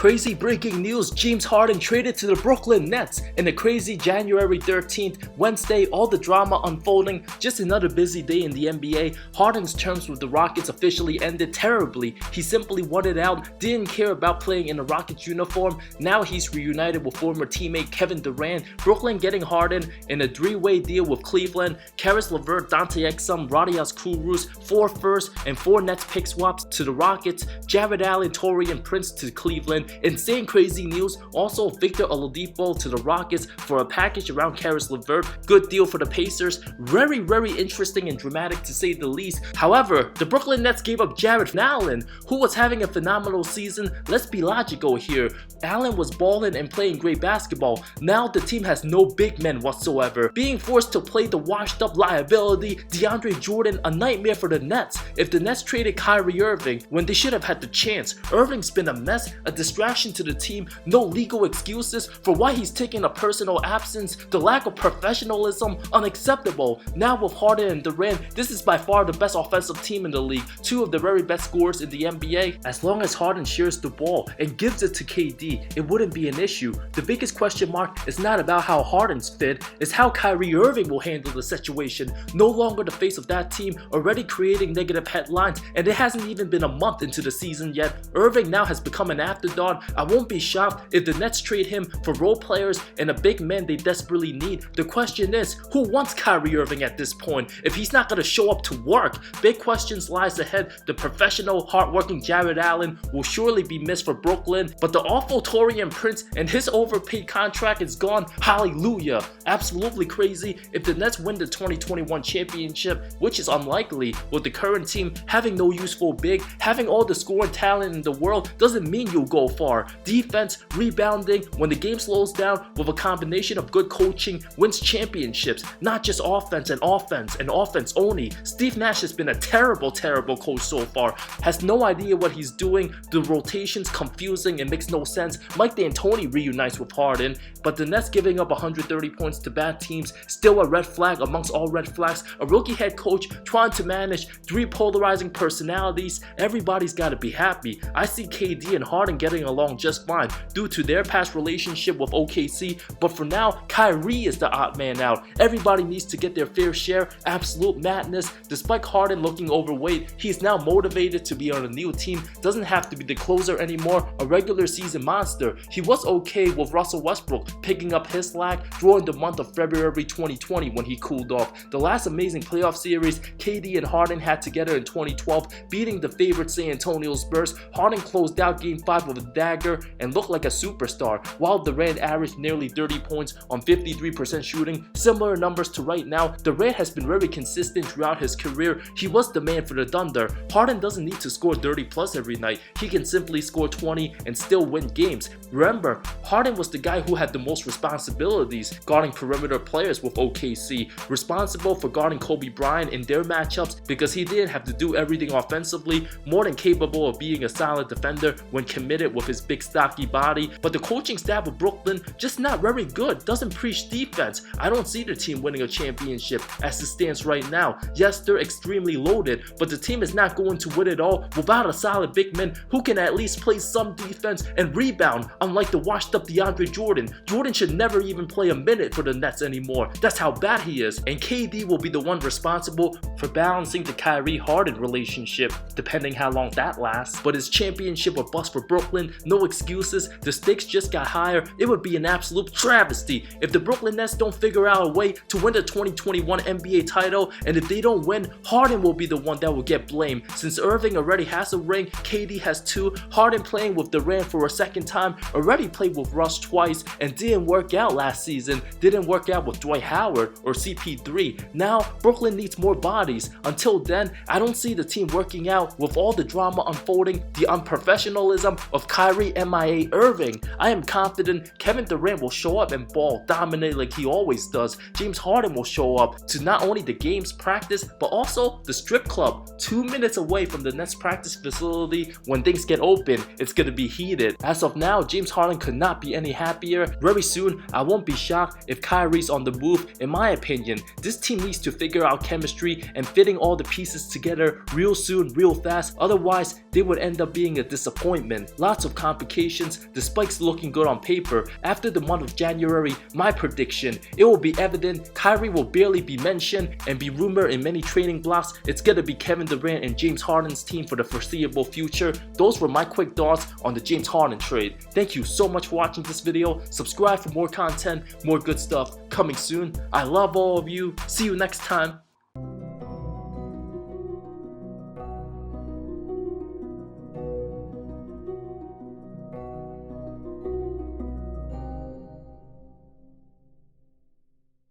Crazy breaking news, James Harden traded to the Brooklyn Nets. In a crazy January 13th, Wednesday, all the drama unfolding, just another busy day in the NBA. Harden's terms with the Rockets officially ended terribly. He simply wanted out, didn't care about playing in a Rockets uniform. Now he's reunited with former teammate Kevin Durant. Brooklyn getting Harden in a three-way deal with Cleveland. Karis LeVert, Dante Exum, Radius Kurus, 4 first and 4 Nets pick swaps to the Rockets. Jared Allen, Taurean Prince to Cleveland. Insane crazy news. Also Victor Oladipo to the Rockets for a package around Karis LeVert. Good deal for the Pacers. Very interesting and dramatic to say the least. However, the Brooklyn Nets gave up Jared Allen, who was having a phenomenal season. Let's be logical here. Allen was balling and playing great basketball. Now the team has no big men whatsoever. Being forced to play the washed up liability, DeAndre Jordan, a nightmare for the Nets. If the Nets traded Kyrie Irving when they should have had the chance, Irving's been a mess, a distraction to the team, no legal excuses for why he's taking a personal absence, the lack of professionalism, unacceptable. Now with Harden and Durant, this is by far the best offensive team in the league, 2 of the very best scorers in the NBA. As long as Harden shares the ball and gives it to KD, it wouldn't be an issue. The biggest question mark is not about how Harden's fit, it's how Kyrie Irving will handle the situation. No longer the face of that team, already creating negative headlines, and it hasn't even been a month into the season yet. Irving now has become an afterthought. I won't be shocked if the Nets trade him for role players and a big man they desperately need. The question is, who wants Kyrie Irving at this point if he's not going to show up to work? Big questions lies ahead. The professional, hardworking Jared Allen will surely be missed for Brooklyn, but the awful Taurean Prince and his overpaid contract is gone. Hallelujah. Absolutely crazy. If the Nets win the 2021 championship, which is unlikely, with the current team having no useful big, having all the scoring talent in the world doesn't mean you'll go far. Defense, rebounding, when the game slows down with a combination of good coaching wins championships, not just offense and offense only. Steve Nash has been a terrible coach so far, has no idea what he's doing, the rotation's confusing and makes no sense. Mike D'Antoni reunites with Harden, but the Nets giving up 130 points to bad teams, still a red flag amongst all red flags. A rookie head coach trying to manage 3 polarizing personalities. Everybody's got to be happy. I see KD and Harden getting along just fine due to their past relationship with OKC, but for now, Kyrie is the odd man out. Everybody needs to get their fair share. Absolute madness. Despite Harden looking overweight, he's now motivated to be on a new team. Doesn't have to be the closer anymore, a regular season monster. He was okay with Russell Westbrook picking up his slack during the month of February 2020 when he cooled off. The last amazing playoff series KD and Harden had together in 2012, beating the favorite San Antonio Spurs. Harden closed out Game 5 with a dagger and looked like a superstar, while Durant averaged nearly 30 points on 53% shooting. Similar numbers to right now. Durant has been very consistent throughout his career. He was the man for the Thunder. Harden doesn't need to score 30 plus every night. He can simply score 20 and still win games. Remember, Harden was the guy who had the most responsibilities guarding perimeter players with OKC, responsible for guarding Kobe Bryant in their matchups because he didn't have to do everything offensively, more than capable of being a solid defender when committed with his big stocky body. But the coaching staff of Brooklyn just not very good, doesn't preach defense. I don't see the team winning a championship as it stands right now. Yes, they're extremely loaded, but the team is not going to win it all without a solid big man who can at least play some defense and rebound, unlike the washed up DeAndre Jordan. Jordan should never even play a minute for the Nets anymore. That's how bad he is. And KD will be the one responsible for balancing the Kyrie Harden relationship, depending how long that lasts. But his championship or bust for Brooklyn, no excuses. The stakes just got higher. It would be an absolute travesty if the Brooklyn Nets don't figure out a way to win the 2021 NBA title, and if they don't win, Harden will be the one that will get blamed. Since Irving already has a ring, KD has 2, Harden playing with Durant for a second time, already played with Russ twice and didn't work out last season, didn't work out with Dwight Howard or CP3. Now, Brooklyn needs more bodies. Until then, I don't see the team working out with all the drama unfolding, the unprofessionalism of Kyrie MIA Irving. I am confident Kevin Durant will show up and ball, dominate like he always does. James Harden will show up to not only the games practice, but also the strip club 2 minutes away from the Nets practice facility. When things get open, it's gonna be heated. As of now, James Harden could not be any happier. Very soon, I won't be shocked if Kyrie's on the move. In my opinion, this team needs to figure out chemistry and fitting all the pieces together real soon, real fast. Otherwise, they would end up being a disappointment. Lots of of complications despite looking good on paper. After the month of January, my prediction, it will be evident Kyrie will barely be mentioned and be rumored in many trading blocks. It's gonna be Kevin Durant and James Harden's team for the foreseeable future. Those were my quick thoughts on the James Harden trade. Thank you so much for watching this video. Subscribe for more content, more good stuff coming soon. I love all of you. See you next time.